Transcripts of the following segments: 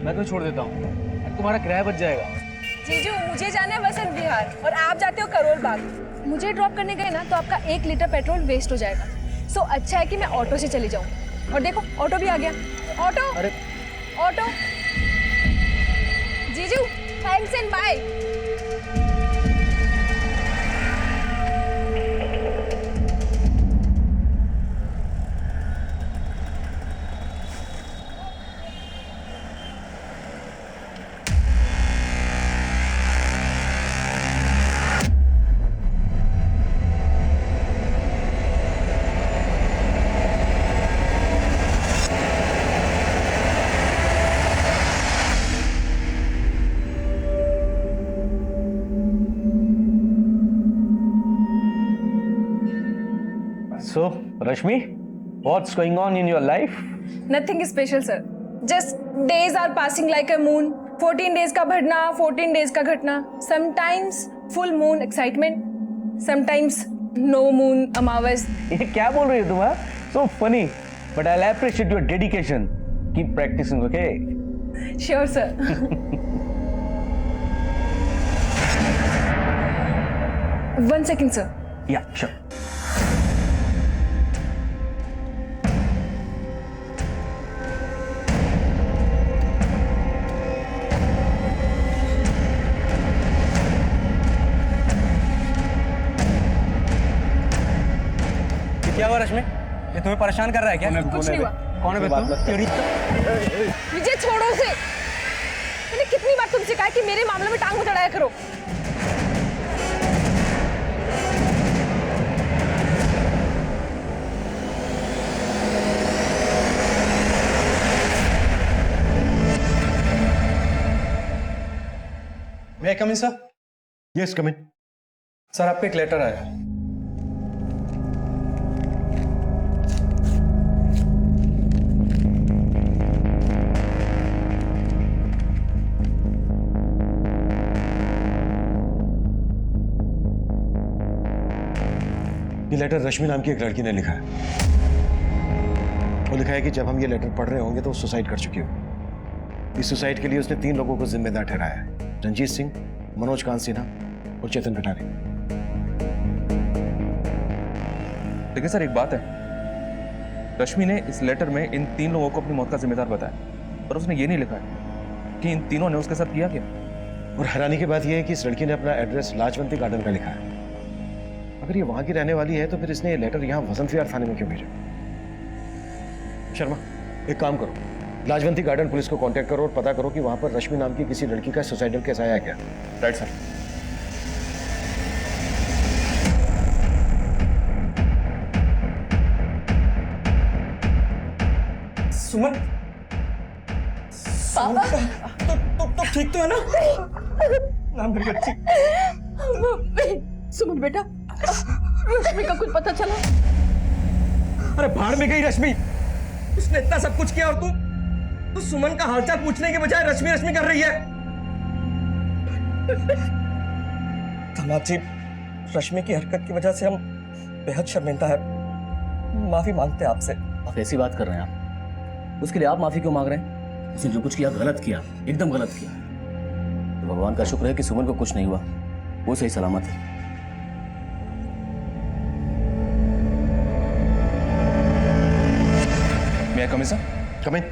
मैं तो छोड़ देता हूँ, तुम्हारा किराया बच जाएगा। जीजू मुझे जाना है वसंत विहार और आप जाते हो करोल बाग। मुझे ड्रॉप करने गए ना तो आपका 1 लीटर पेट्रोल वेस्ट हो जाएगा। सो अच्छा है कि मैं ऑटो से चली जाऊँ। और देखो ऑटो भी आ गया। ऑटो, अरे ऑटो। जीजू thanks and bye. So, Rashmi, what's going on in your life? Nothing special sir. Just days are passing like a moon. 14 days का बढ़ना, 14 days का घटना. Sometimes full moon excitement. Sometimes no moon अमावस. ये क्या बोल रही हो तुम? So funny, but I'll appreciate your dedication. Keep practicing, okay? Sure sir. One second sir. Yeah, sure. क्या हुआ रश्मि? ये तुम्हें परेशान कर रहा है क्या? कुछ नहीं हुआ। कौन है तुम? विजय छोड़ो उसे। मैंने कितनी बार तुमसे कहा कि मेरे मामले में टांग मत अड़ाया करो। मैं कम इन सर? यस कम इन। सर आपका एक लेटर आया है। ये लेटर रश्मि नाम की एक लड़की ने लिखा है। वो लिखा है कि जब हम ये लेटर पढ़ रहे होंगे तो वो सुसाइड कर चुकी हो। इस सुसाइड के लिए उसने 3 लोगों को जिम्मेदार ठहराया है: रंजीत सिंह, मनोज कांत सिन्हा और चेतन कटारे। देखिए सर, एक बात है, रश्मि ने इस लेटर में इन 3 लोगों को अपनी मौत का जिम्मेदार बताया, पर उसने ये नहीं लिखा है कि इन तीनों ने उसके साथ किया क्या। और हैरानी की बात यह है कि इस लड़की ने अपना एड्रेस लाजवंती गार्डन का लिखा है। अगर ये वहां की रहने वाली है तो फिर इसने ये लेटर यहाँ वसंत विहार थाने में क्यों भेजा? शर्मा, एक काम करो, लाजवंती गार्डन पुलिस को कांटेक्ट करो और पता करो कि वहां पर रश्मि नाम की किसी लड़की का सुसाइडल केस आया क्या। Right sir. सुमन, पापा तो ठीक तो है ना? नाम मेरी बच्ची। सुमन बेटा, रश्मि का कुछ पता चला? अरे भाड़ में गई रश्मि। उसने इतना सब कुछ किया और तू सुमन का हालचाल पूछने के बजाय रश्मि रश्मि कर रही है। दामाद जी, रश्मि की हरकत की वजह से हम बेहद शर्मिंदा है। माफी मांगते हैं आपसे। आप ऐसी बात कर रहे हैं? आप उसके लिए आप माफी क्यों मांग रहे हैं? उसने जो कुछ किया गलत किया, एकदम गलत किया। तो भगवान का शुक्र है कि सुमन को कुछ नहीं हुआ, वो सही सलामत है। मैं कम सर? कम इन।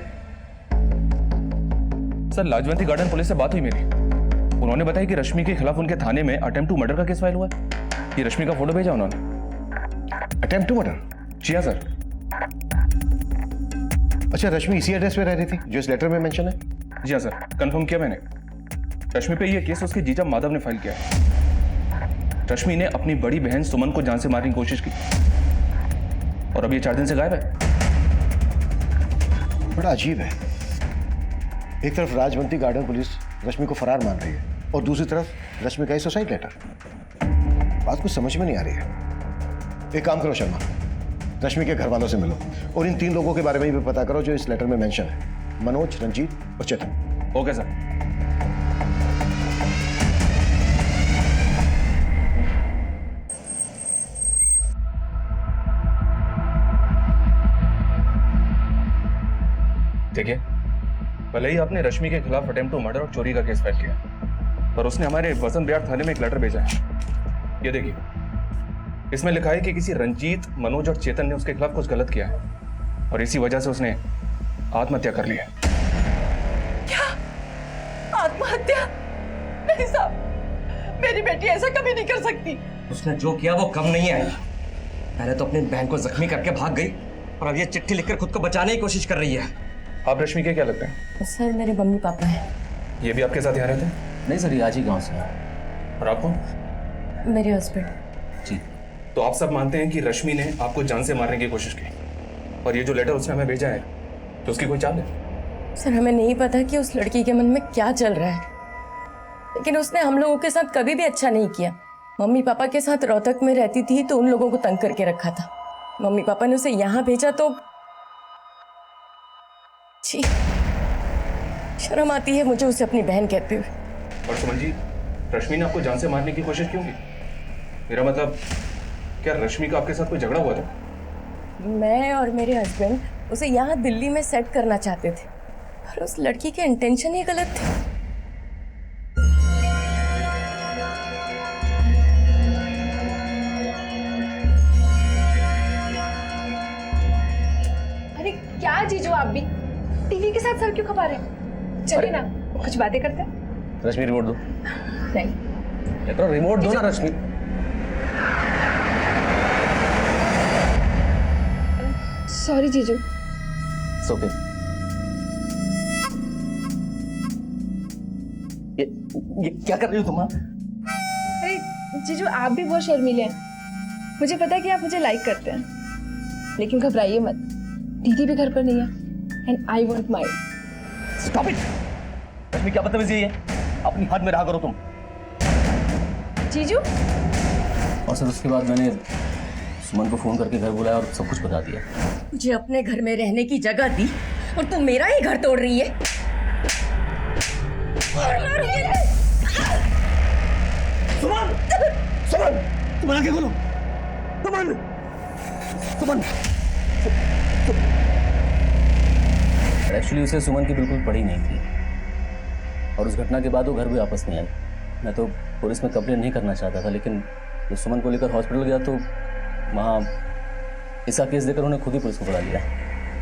सर, लाजवंती गार्डन पुलिस से बात हुई मेरी। उन्होंने बताया कि रश्मि के खिलाफ उनके थाने में अटेम्प्ट टू मर्डर का केस फाइल हुआ है। ये रश्मि का फोटो भेजा उन्होंने। Attempt to murder? जी हाँ सर। अच्छा, रश्मि इसी एड्रेस पे रह रही थी जो इस लेटर में मेंशन है? जी हाँ सर, कंफर्म किया मैंने। रश्मि पे यह केस उसके जीजा माधव ने फाइल किया है। रश्मि ने अपनी बड़ी बहन सुमन को जान से मारने की कोशिश की और अब ये 4 दिन से गायब है। बड़ा अजीब है, एक तरफ राजवंती गार्डन पुलिस रश्मि को फरार मान रही है और दूसरी तरफ रश्मि का ही सुसाइड लेटर। बात कुछ समझ में नहीं आ रही है। एक काम करो शर्मा, रश्मि के घर वालों से मिलो और इन 3 लोगों के बारे में भी पता करो जो इस लेटर में मेंशन है: मनोज, रंजीत और चेतन। Okay sir. देखिए, भले ही आपने रश्मि के खिलाफ अटेम्प्ट टू मर्डर और चोरी का केस फाइल किया, पर उसने हमारे वसंत विहार थाने में एक लेटर भेजा है। ये देखिए, इसमें लिखा है कि किसी रंजीत, मनोज और चेतन ने उसके खिलाफ कुछ गलत किया है और इसी वजह से उसने आत्महत्या कर ली है। क्या? आत्महत्या? नहीं साहब, मेरी बेटी ऐसा कभी नहीं कर सकती। उसने जो किया वो कम नहीं है। पहले तो अपनी बहन को जख्मी करके भाग गई और अब ये चिट्ठी लिखकर खुद को बचाने की कोशिश कर रही है। आप रश्मि के क्या लगते हैं? सर मेरे मम्मी पापा हैं। ये भी आपके साथ यहाँ रहते हैं? नहीं सर, ये आज ही गाँव से है। और आपको? मेरे हस्बैंड। जी। तो आप सब मानते हैं कि रश्मि ने आपको जान से मारने की कोशिश की और ये जो लेटर उसने हमें भेजा है तो उसकी कोई चाल है? सर हमें नहीं पता कि उस लड़की के मन में क्या चल रहा है, लेकिन उसने हम लोगों के साथ कभी भी अच्छा नहीं किया। मम्मी पापा के साथ रोहतक में रहती थी तो उन लोगों को तंग करके रखा था। मम्मी पापा ने उसे यहाँ भेजा तो छी, शर्म आती है मुझे उसे अपनी बहन कहते हुए। और सुमन जी, रश्मि ने आपको जान से मारने की कोशिश क्यों की? मेरा मतलब, क्या रश्मि का आपके साथ कोई झगड़ा हुआ था? मैं और मेरे हस्बैंड उसे यहाँ दिल्ली में सेट करना चाहते थे, पर उस लड़की के इंटेंशन ही गलत थे। अरे क्या जीजू, आप भी टीवी के साथ सर क्यों खपा रहे हैं? चलिए ना कुछ बातें करते हैं। रश्मि रिमोट दो। नहीं, तो रिमोट दो ना रश्मि। सॉरी जीजू। ओके। ये क्या कर रही हो तुम? अरे जीजू, आप भी बहुत शर्मीले हैं। मुझे पता है कि आप मुझे लाइक करते हैं, लेकिन घबराइए मत, दीदी भी घर पर नहीं है and I won't mind. Stop it. Rashmi क्या बदतमीजी है? अपनी हद में रहा करो तुम। जीजू, और सर उसके बाद मैंने सुमन को फोन करके घर बुलाया और सब कुछ बता दिया। मुझे अपने घर में रहने की जगह दी और तू मेरा ही घर तोड़ रही है। सुमन! सुमन! तुम आगे खोलो। सुमन! सुमन! एक्चुअली उसे सुमन की बिल्कुल पड़ी नहीं थी और उस घटना के बाद वो घर भी वापस नहीं आई। मैं तो पुलिस में कंप्लेन नहीं करना चाहता था, लेकिन जब सुमन को लेकर हॉस्पिटल गया तो वहाँ इसका केस देकर उन्होंने खुद ही पुलिस को बुला लिया।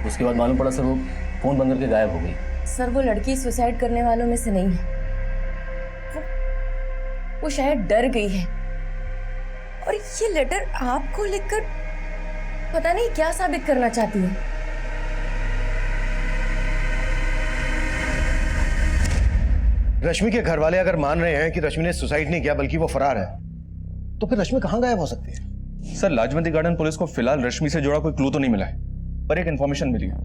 उसके बाद मालूम पड़ा सर वो फोन बंद करके गायब हो गई। सर वो लड़की सुसाइड करने वालों में से नहीं है, वो शायद डर गई है। और ये लेटर आपको लिखकर पता नहीं क्या साबित करना चाहती है। रश्मि के घर वाले अगर मान रहे हैं कि रश्मि ने सुसाइड नहीं किया बल्कि वो फरार है, तो फिर रश्मि कहां गायब हो सकती है? सर, लाजवंती गार्डन पुलिस को फिलहाल रश्मि से जुड़ा कोई क्लू तो नहीं मिला है, पर एक इन्फॉर्मेशन मिली है।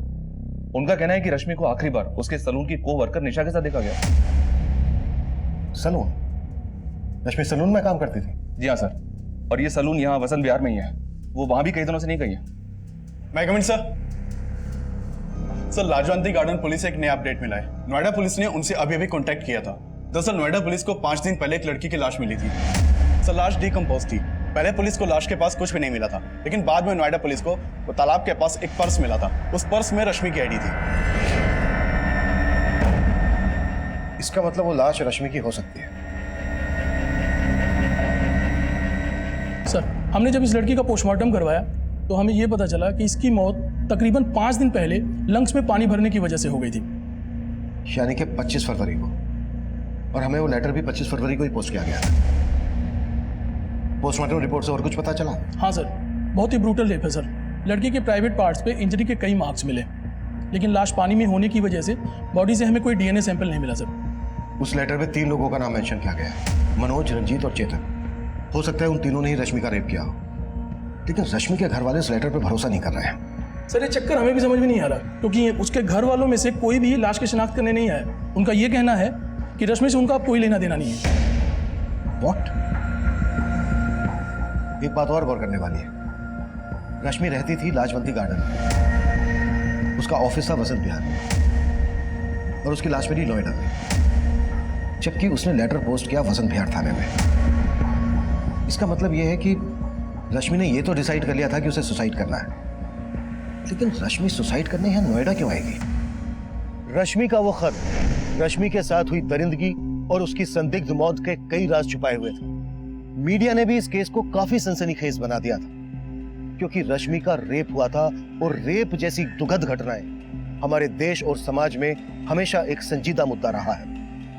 उनका कहना है कि रश्मि को आखिरी बार उसके सलून की को वर्कर निशा के साथ देखा गया। सलून? रश्मि सलून में काम करती थी? जी हाँ सर, और ये सलून यहाँ वसंत विहार में ही है। वो वहां भी कई दिनों से नहीं गई है। मैं कमिंग सर। सर, लाजवंती गार्डन पुलिस से एक नया अपडेट मिला है। नोएडा पुलिस ने उनसे अभी अभी कांटेक्ट किया था। दरअसल नोएडा पुलिस को 5 दिन पहले एक लड़की की लाश मिली थी। सर, लाश डिकम्पोज थी। पहले पुलिस को लाश के पास कुछ भी नहीं मिला था, लेकिन बाद में नोएडा पुलिस को वो तालाब के पास एक पर्स मिला था। उस पर्स में रश्मि की आईडी थी। इसका मतलब वो लाश रश्मि की हो सकती है। सर, हमने जब इस लड़की का पोस्टमार्टम करवाया तो हमें यह पता चला कि इसकी मौत तकरीबन 5 दिन पहले लंग्स में पानी भरने की वजह से हो गई थी। यानी कि 25 फरवरी को, और हमें वो लेटर भी 25 फरवरी को ही पोस्ट किया गया था। पोस्टमार्टम रिपोर्ट से और कुछ पता चला? हाँ सर, बहुत ही ब्रूटल रेप है सर। लड़की के प्राइवेट पार्ट्स पे इंजरी के कई मार्क्स मिले, लेकिन लाश पानी में होने की वजह से बॉडी से हमें कोई डीएनए सैंपल नहीं मिला सर। उस लेटर में 3 लोगों का नाम मेंशन किया गया है, मनोज, रंजीत और चेतन। हो सकता है उन तीनों ने ही रश्मि का रेप किया हो, लेकिन रश्मि के घर वाले इस लेटर पर भरोसा नहीं कर रहे हैं। सर, ये चक्कर हमें भी समझ में नहीं आ रहा, क्योंकि उसके घर वालों में से कोई भी लाश की शिनाख्त करने नहीं आया। उनका ये कहना है कि रश्मि से उनका कोई लेना देना नहीं है। What? एक बात और गौर करने वाली है। रश्मि रहती थी लाजवंती गार्डन में, उसका ऑफिस था वसंत विहार में, और उसकी लाश मिली नोएडा में, जबकि उसने लेटर पोस्ट किया वसंत विहार थाने में। इसका मतलब यह है कि रश्मि ने यह तो डिसाइड कर लिया था कि उसे सुसाइड करना है, लेकिन रश्मि सुसाइड करने यहाँ नोएडा क्यों आएगी? रश्मि का वो खत रश्मि के साथ हुई दरिंदगी और उसकी संदिग्ध मौत के कई राज छुपाए हुए थे। मीडिया ने भी इस केस को काफी सनसनीखेज बना दिया था, क्योंकि रश्मि का रेप हुआ था और रेप जैसी दुखद घटनाएं हमारे देश और समाज में हमेशा एक संजीदा मुद्दा रहा है।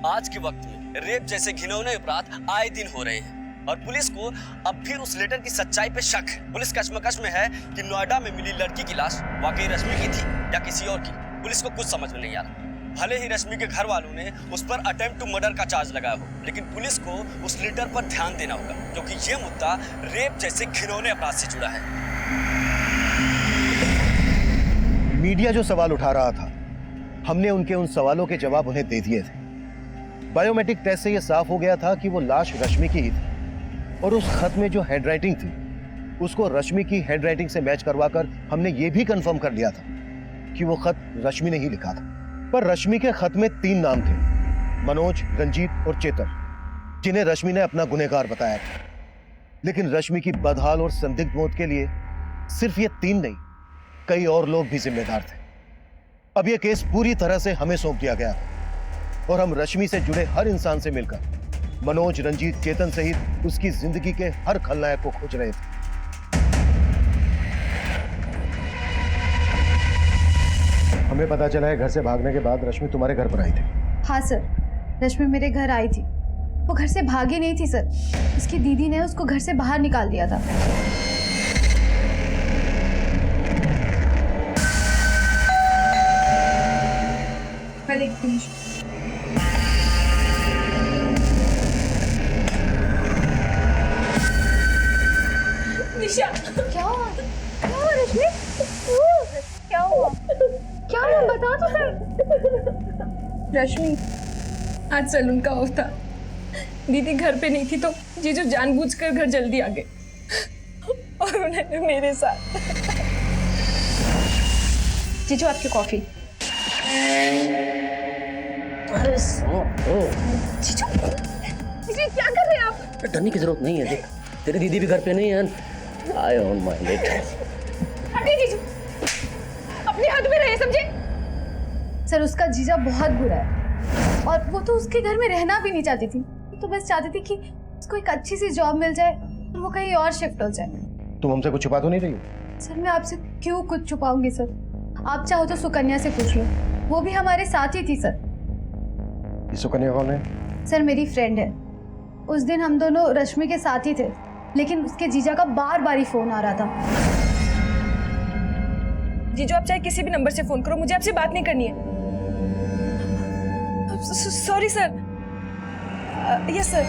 आज के वक्त में रेप जैसे घिनौने अपराध आए दिन हो रहे हैं और पुलिस को अब फिर उस लेटर की सच्चाई पे शक है। पुलिस कश्मकश में है कि नोएडा में मिली लड़की की लाश वाकई रश्मि की थी या किसी और की। पुलिस को कुछ समझ में नहीं आ रहा। भले ही रश्मि के घर वालों ने उस पर अटेम्प्ट टू मर्डर का चार्ज लगाया हो, लेकिन पुलिस को उस लेटर पर ध्यान देना होगा, क्योंकि ये मुद्दा रेप जैसे घिनौने अपराध से जुड़ा है। मीडिया जो सवाल उठा रहा था, हमने उनके उन सवालों के जवाब उन्हें दे दिए थे। बायोमेट्रिक टेस्ट से यह साफ हो गया था कि वो लाश रश्मि की ही थी और उस खत में जो हैंडराइटिंग थी उसको रश्मि की हैंडराइटिंग से मैच करवाकर हमने ये भी कंफर्म कर लिया था कि वो खत रश्मि ने ही लिखा था। पर रश्मि के खत में 3 नाम थे, मनोज, रंजीत और चेतन, जिन्हें रश्मि ने अपना गुनहगार बताया था। लेकिन रश्मि की बदहाल और संदिग्ध मौत के लिए सिर्फ ये 3 नहीं, कई और लोग भी जिम्मेदार थे। अब यह केस पूरी तरह से हमें सौंप दिया गया था और हम रश्मि से जुड़े हर इंसान से मिलकर मनोज, रंजीत, चेतन सहित उसकी जिंदगी के हर खलनायक को खोज रहे थे। हमें पता चला है घर से भागने के बाद रश्मि तुम्हारे घर पर आई थी। हाँ सर, रश्मि मेरे घर आई थी। वो घर से भागी नहीं थी सर, उसकी दीदी ने उसको घर से बाहर निकाल दिया था। मैं देखती हूँ। निशा, क्या हुआ? क्या हुआ रश्मि? क्या हुआ? क्या हुआ बता तो सर। रश्मि, आज सैलून का ऑफ था। दीदी घर पे नहीं थी तो जीजू जानबूझकर घर जल्दी आ गए और उन्होंने मेरे साथ। जीजू आपकी कॉफी। अरे जीजू, जीजू क्या कर रहे हैं आप? डरने की जरूरत नहीं है, देख तेरी दीदी भी घर पे नहीं है। I don't mind it. हटिए जीजू, अपनी हद में रहे, समझे? सर उसका जीजा बहुत बुरा है और वो तो उसके घर में रहना भी नहीं चाहती थी। तो बस चाहती थी कि उसको एक अच्छी सी जॉब मिल जाए और वो कहीं और शिफ्ट हो जाए। तुम हमसे कुछ छुपा तो नहीं रही हो? सर मैं आपसे क्यों कुछ छुपाऊंगी सर? आप चाहो तो सुकन्या से पूछ लो, वो भी हमारे साथ ही थी सर। ये सुकन्या कौन है? सर मेरी फ्रेंड है। उस दिन हम दोनों रश्मि के साथ ही थे, लेकिन उसके जीजा का बार बार ही फोन आ रहा था। जीजू आप चाहे किसी भी नंबर से फोन करो, मुझे आपसे बात नहीं करनी है। Sorry sir. Yes sir.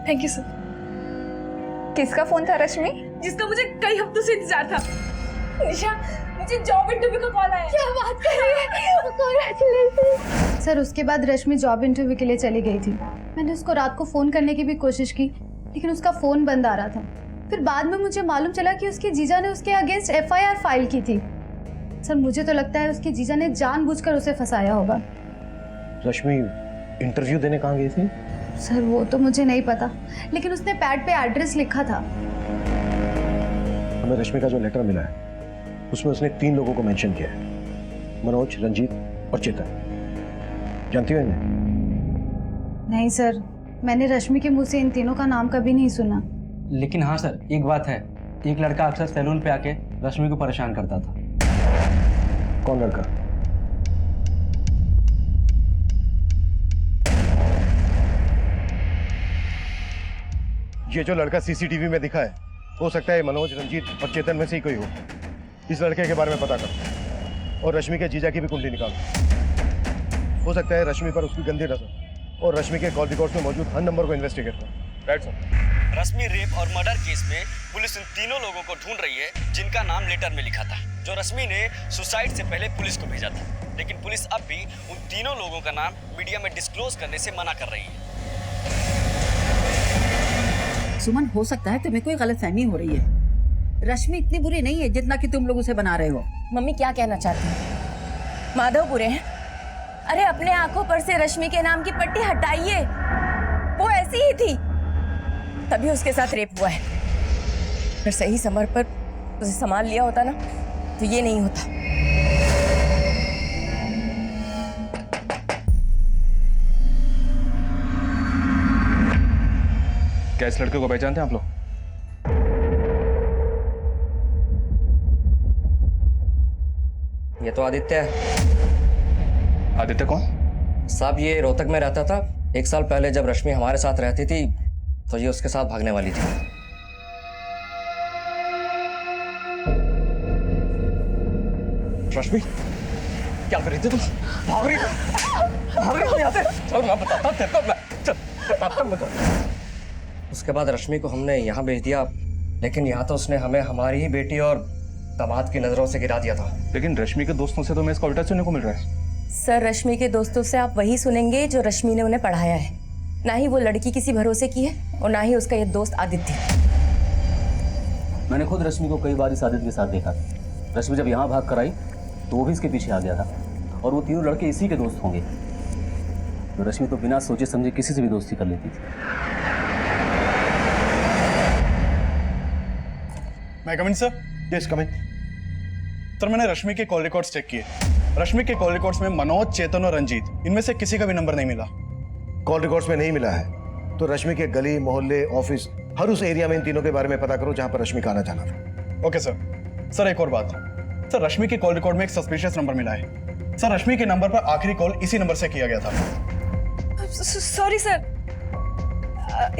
Thank you sir. किसका फोन था रश्मि? जिसका मुझे कई हफ्तों से इंतजार था। निशा, मुझे जॉब इंटरव्यू का कॉल आया। क्या बात कर रही है? कांग्रेचुलेशन। सर उसके बाद रश्मि जॉब इंटरव्यू के लिए चली गई थी। मैंने उसको रात को फोन करने की भी कोशिश की, लेकिन उसका फोन बंद आ रहा था। फिर बाद में मुझे मालूम चला कि उसके जीजा ने उसके अगेंस्ट FIR फाइल की थी। सर मुझे तो लगता है उसके जीजा ने जानबूझकर उसे फंसाया होगा। रश्मि इंटरव्यू देने कहाँ गई थी? सर वो तो मुझे नहीं पता, लेकिन उसने पैड पे एड्रेस लिखा था। हमें रश्मि का जो लेटर मिला है उसमें उसने 3 लोगों को मेंशन किया है, मनोज, रंजीत और चेतन। जानती हो इन्हें? नहीं सर, मैंने रश्मि के मुंह से इन तीनों का नाम कभी नहीं सुना। लेकिन हाँ सर, एक बात है, एक लड़का अक्सर सैलून पे आके रश्मि को परेशान करता था। कौन लड़का? ये जो लड़का CCTV में दिखा है, हो सकता है मनोज, रंजीत और चेतन में से ही कोई हो। इस लड़के के बारे में पता करो और रश्मि के जीजा की भी कुंडली निकालो। हो सकता है रश्मि पर उसकी गंदी नजर और रश्मि के कॉल रिकॉर्ड्स में मौजूद हर नंबर को इन्वेस्टिगेट करो। Right sir. रश्मि रेप और मर्डर केस में पुलिस इन तीनों लोगों को ढूंढ रही है जिनका नाम लेटर में लिखा था, जो रश्मि ने सुसाइड से पहले पुलिस को भेजा था। लेकिन पुलिस अब भी उन तीनों लोगों का नाम मीडिया में डिस्क्लोज करने से मना कर रही है। सुमन, हो सकता है तुम्हें कोई गलतफहमी हो रही है। रश्मि इतनी बुरी नहीं है जितना कि तुम लोग उसे बना रहे हो। मम्मी क्या कहना चाहती हैं? माधव बुरे हैं? अरे अपने आंखों पर से रश्मि के नाम की पट्टी हटाइए। वो ऐसी ही थी, तभी उसके साथ रेप हुआ है। अगर सही समय पर उसे संभाल लिया होता ना तो ये नहीं होता। क्या इस लड़के को पहचानते हैं आप लोग? ये तो आदित्य है। आदित्य कौन? साहब ये रोहतक में रहता था। 1 साल पहले जब रश्मि हमारे साथ रहती थी तो ये उसके साथ भागने वाली थी। रश्मि क्या कर रही थी तुम? भाग रही हो यहाँ से? चल मैं बताता हूँ तेरे को, चल बताता हूँ मैं। उसके बाद रश्मि को हमने यहाँ भेज दिया, लेकिन यहाँ तो उसने हमें हमारी ही बेटी और दामाद की नजरों से गिरा दिया था। लेकिन रश्मि के दोस्तों से तो मैं इसका उल्टा सुनने को मिल रहा है। सर, रश्मि के दोस्तों से आप वही सुनेंगे जो रश्मि ने उन्हें पढ़ाया है। ना ही वो लड़की किसी भरोसे की है और ना ही उसका ये दोस्त आदित्य। मैंने खुद रश्मि को कई बार इस आदित्य के साथ देखा। रश्मि जब यहाँ भाग कर आई तो वो भी इसके पीछे आ गया था, और वो तीनों लड़के इसी के दोस्त होंगे। तो रश्मि तो बिना सोचे समझे किसी से भी दोस्ती कर लेती थी। मैं कम इन सर? यस कम इन। सर मैंने रश्मि के कॉल रिकॉर्ड्स चेक किए। रश्मि के कॉल रिकॉर्ड्स में मनोज, चेतन और रंजीत, इनमें से किसी का भी नंबर नहीं मिला। कॉल रिकॉर्ड्स में नहीं मिला है तो रश्मि के गली, मोहल्ले, ऑफिस, हर उस एरिया में इन तीनों के बारे में पता करो जहां पर रश्मि का आना जाना था। Okay sir. सर एक और बात, सर रश्मि के कॉल रिकॉर्ड में एक सस्पिशियस नंबर मिला है। सर रश्मि के नंबर पर आखिरी कॉल इसी नंबर से किया गया था। Sorry sir.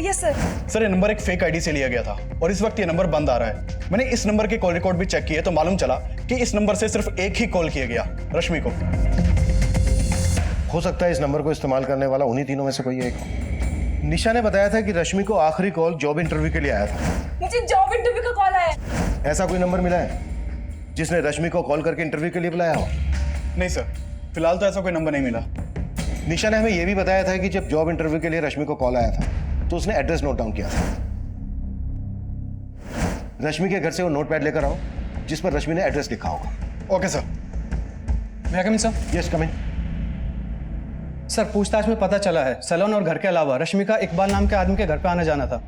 Yes sir. Sir ये नंबर एक फेक आईडी से लिया गया था और इस वक्त ये नंबर बंद आ रहा है। मैंने इस नंबर के कॉल रिकॉर्ड भी चेक किए तो मालूम चला कि इस नंबर से सिर्फ एक ही कॉल किया गया, रश्मि को। हो सकता है इस नंबर को इस्तेमाल करने वाला उन्हीं तीनों में से कोई एक। निशा ने बताया था कि रश्मि को आखिरी कॉल जॉब इंटरव्यू के लिए आया था। मुझे जॉब इंटरव्यू का कॉल आया। ऐसा कोई नंबर मिला है जिसने रश्मि को कॉल करके इंटरव्यू के लिए बुलाया हो? नहीं सर, फिलहाल तो ऐसा कोई नंबर नहीं मिला। निशा ने हमें यह भी बताया था कि जब जॉब इंटरव्यू के लिए रश्मि को कॉल आया था तो उसने एड्रेस नोट डाउन किया था। रश्मि के घर से वो नोटपैड लेकर आओ जिस पर रश्मि ने एड्रेस लिखा होगा। Okay sir. मैं कम इन सर? यस कम इन। सर पूछताछ में पता चला है सैलून और घर के अलावा रश्मि का इकबाल नाम के आदमी के घर पे आना जाना था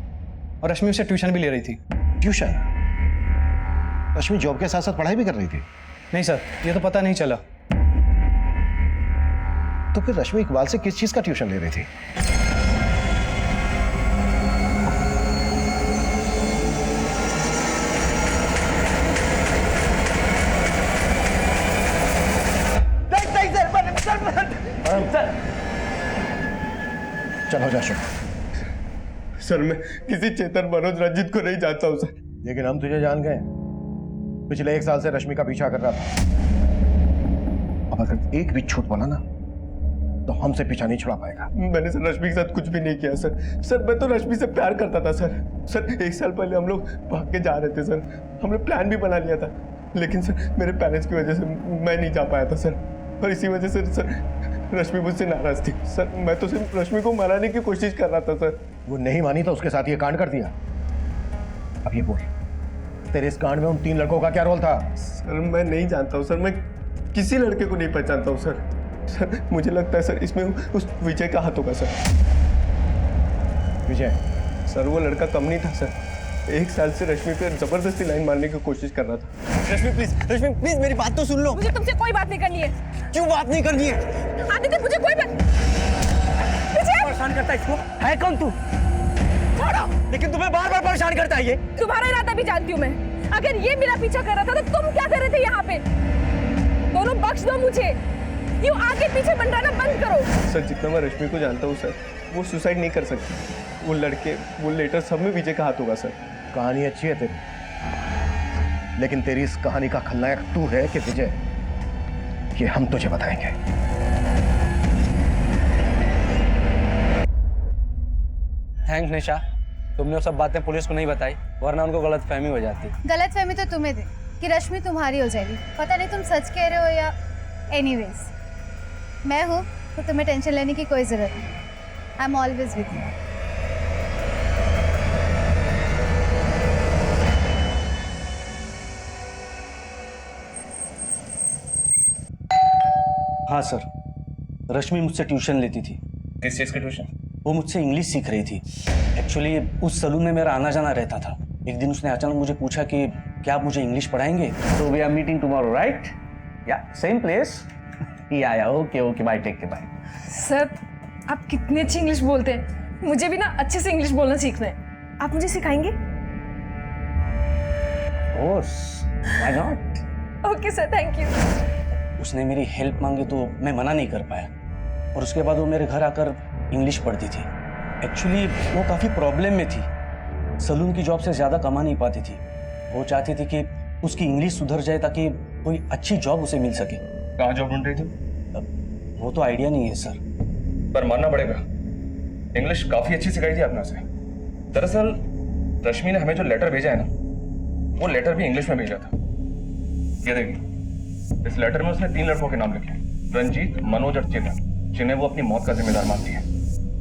और रश्मि उसे ट्यूशन भी ले रही थी। ट्यूशन? रश्मि जॉब के साथ साथ पढ़ाई भी कर रही थी? नहीं सर, ये तो पता नहीं चला। तो फिर रश्मि इकबाल से किस चीज का ट्यूशन ले रही थी? चलो जा शुभ। सर मैं किसी चेतन, मनोज, रंजीत को नहीं जानता हूँ सर। लेकिन हम तुझे जान गए। पिछले 1 साल से रश्मि का पीछा कर रहा था। अब अगर एक भी झूठ बोला ना तो हमसे पीछा नहीं छुड़ा पाएगा। मैंने सर रश्मि के साथ कुछ भी नहीं किया सर। सर मैं तो रश्मि से प्यार करता था सर। सर 1 साल पहले हम लोग भाग के जा रहे थे सर। हमने प्लान भी बना लिया था, लेकिन सर मेरे पेरेंट्स की वजह से मैं नहीं जा पाया था सर। और इसी वजह से सर रश्मि मुझसे नाराज थी सर। मैं तो सिर्फ रश्मि को मनाने की कोशिश कर रहा था सर। वो नहीं मानी तो उसके साथ ये कांड कर दिया। अब ये बोल, तेरे इस कांड में उन 3 लड़कों का क्या रोल था? सर मैं नहीं जानता हूँ सर। मैं किसी लड़के को नहीं पहचानता हूँ सर। सर मुझे लगता है सर इसमें उस विजय का हाथ होगा सर। विजय? सर वो लड़का कम नहीं था सर। 1 साल से रश्मि पे जबरदस्ती लाइन मारने की कोशिश कर रहा था। रश्मि प्लीज मेरी बात तो सुन लो। मुझे तुमसे कोई बात नहीं करनी है। क्यों बात नहीं करनी है? आदित्य मुझे कोई बात। विजय परेशान करता है इसको। है कौन तू? छोड़ो। लेकिन तुम्हें बार बार परेशान करता है ये। तुम्हारा इरादा भी जानती हूँ मैं। अगर ये मेरा पीछा कर रहा था तो तुम क्या कर रहे थे यहाँ पे? दोनों बख्श दो मुझे। यूँ आगे पीछे बनना बंद करो। सर जितना मैं रश्मि को जानता हूँ सर, वो सुसाइड नहीं कर सकती। वो लड़के, वो लेटर, सब में विजय का हाथ होगा सर। कहानी अच्छी है तेरी, लेकिन तेरी इस कहानी का खलनायक तू है कि विजय? ये हम तुझे बताएंगे। थैंक्स निशा, तुमने वो सब बातें पुलिस को नहीं बताई, वरना उनको गलतफहमी हो जाती। गलतफहमी तो तुम्हें थी कि रश्मि तुम्हारी हो जाएगी। पता नहीं तुम सच कह रहे हो या एनीवेज। मैं हूँ तो तुम्हें टेंशन लेने की कोई जरूरत नहीं। I am always with you. हाँ सर, रश्मि मुझसे ट्यूशन लेती थी। किस चीज की ट्यूशन? वो मुझसे इंग्लिश सीख रही थी। एक्चुअली उस सलून में मेरा आना जाना रहता था। एक दिन उसने अचानक मुझे पूछा कि क्या आप मुझे इंग्लिश पढ़ाएंगे। So we are meeting tomorrow, right? Yeah, same place. Yeah, okay, bye, take care, bye. Sir आप कितनी अच्छी इंग्लिश बोलते हैं, मुझे भी ना अच्छे से इंग्लिश बोलना सीखना है, आप मुझे सिखाएंगे? Of course, why not? Okay sir, thank you. उसने मेरी हेल्प मांगी तो मैं मना नहीं कर पाया, और उसके बाद वो मेरे घर आकर इंग्लिश पढ़ती थी। एक्चुअली वो काफ़ी प्रॉब्लम में थी, सलून की जॉब से ज़्यादा कमा नहीं पाती थी। वो चाहती थी कि उसकी इंग्लिश सुधर जाए ताकि कोई अच्छी जॉब उसे मिल सके। कहाँ जॉब ढूंढ रही थी? वो तो आइडिया नहीं है सर। पर मानना पड़ेगा, इंग्लिश काफी अच्छी सिखाई थी आपने उसे। दरअसल रश्मि ने हमें जो लेटर भेजा है ना, वो लेटर भी इंग्लिश में भेजा था। ये देखिए, इस लेटर में उसने 3 लड़कों के नाम लिखे, रंजीत, मनोज और चेतन, जिन्हें वो अपनी मौत का जिम्मेदार मानती है।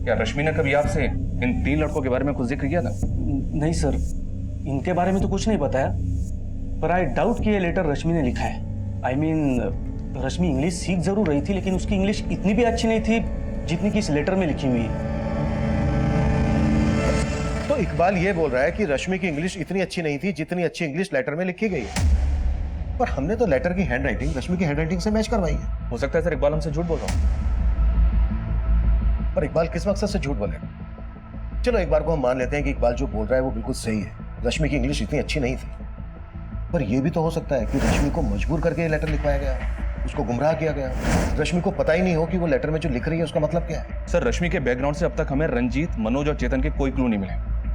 क्या रश्मि ने कभी आपसे इन 3 लड़कों के बारे में कुछ जिक्र किया था? नहीं सर, इनके बारे में तो कुछ नहीं बताया, पर आई डाउट कि ये लेटर रश्मि ने लिखा है। आई मीन रश्मि इंग्लिश सीख जरूर रही थी, लेकिन उसकी इंग्लिश इतनी भी अच्छी नहीं थी जितनी कि इस लेटर में लिखी हुई है। तो इकबाल ये बोल रहा है कि रश्मि की इंग्लिश इतनी अच्छी नहीं थी जितनी अच्छी इंग्लिश लेटर में लिखी गई है। पर हमने तो लेटर की हैंडराइटिंग रश्मि की हैंडराइटिंग से मैच करवाई है। हो सकता है सर इकबाल हमसे झूठ बोल रहा हूँ। पर इकबाल किस मकसद से झूठ बोलेगा? चलो एक बार को हम मान लेते हैं कि इकबाल जो बोल रहा है वो बिल्कुल सही है, रश्मि की इंग्लिश इतनी अच्छी नहीं थी। पर यह भी तो हो सकता है कि रश्मि को मजबूर करके ये लेटर लिखवाया गया, उसको गुमराह किया गया। रश्मि को पता ही नहीं हो कि वो लेटर में जो लिख रही है उसका मतलब क्या है। सर रश्मि के बैकग्राउंड से अब तक हमें रंजीत, मनोज और चेतन के कोई क्लू नहीं मिले।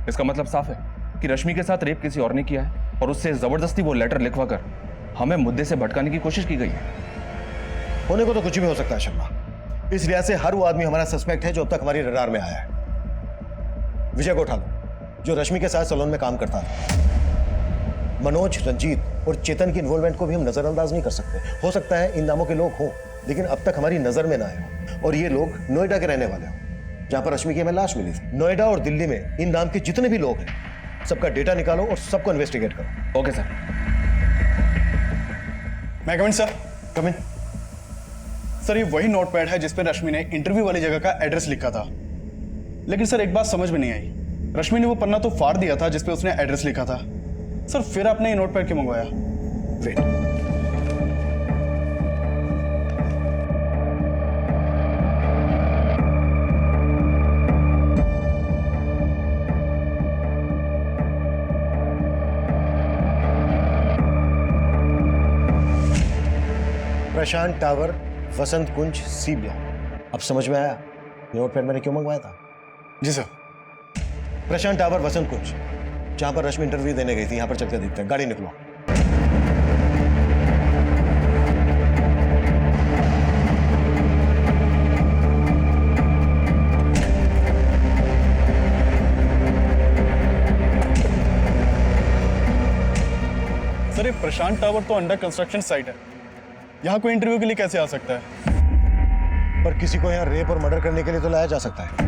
इसका मतलब साफ है कि रश्मि के साथ रेप किसी और ने किया है और उससे जबरदस्ती वो लेटर लिखवा कर हमें मुद्दे से भटकाने की कोशिश की गई है। होने को तो कुछ भी हो सकता है शर्मा। इस लिहाज से हर वो आदमी हमारा सस्पेक्ट है जो अब तक हमारी रडार में आया है। विजय को उठा लो, जो रश्मि के साथ सैलून में काम करता था। मनोज, रंजीत और चेतन की इन्वॉल्वमेंट को भी हम नजरअंदाज नहीं कर सकते। हो सकता है इन नामों के लोग हों, लेकिन अब तक हमारी नजर में ना आए हों, और ये लोग नोएडा के रहने वाले हों, जहां पर रश्मि की हमें लाश मिली थी। नोएडा और दिल्ली में इन नाम के जितने भी लोग हैं, सबका डेटा निकालो और सबको इन्वेस्टिगेट करो। Okay sir. मैं कमिन सर? कमिन। सर ये वही नोटपैड है जिसपे रश्मि ने इंटरव्यू वाली जगह का एड्रेस लिखा था, लेकिन सर एक बात समझ में नहीं आई। रश्मि ने वो पन्ना तो फाड़ दिया था जिसपे उसने एड्रेस लिखा था, सर फिर आपने ये नोटपैड क्यों मंगवाया? वेट, प्रशांत टावर, वसंत कुंज, सी ब्लॉक। अब समझ में आया नोटपैड मैंने क्यों मंगवाया था? जी सर। प्रशांत टावर, वसंत कुंज, जहां पर रश्मि इंटरव्यू देने गई थी, यहां पर चलकर देखते हैं। गाड़ी निकलो। सर ये प्रशांत टावर तो अंडर कंस्ट्रक्शन साइट है, यहाँ कोई इंटरव्यू के लिए कैसे आ सकता है? पर किसी को यहाँ रेप और मर्डर करने के लिए तो लाया जा सकता है।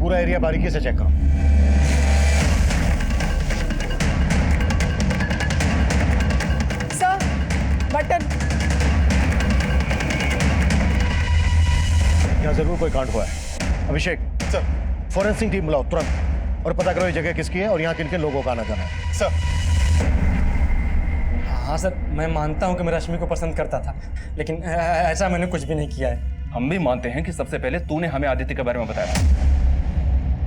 पूरा एरिया बारीकी से चेक करो। Sir, button. यहाँ जरूर कोई कांड हुआ है। अभिषेक सर, फॉरेंसिक टीम बुलाओ तुरंत, और पता करो ये जगह किसकी है और यहाँ किन किन लोगों का आना जाना है। सर। हाँ सर, मैं मानता हूँ कि मैं रश्मि को पसंद करता था, लेकिन ऐसा मैंने कुछ भी नहीं किया है। हम भी मानते हैं कि सबसे पहले तूने हमें आदित्य के बारे में बताया था,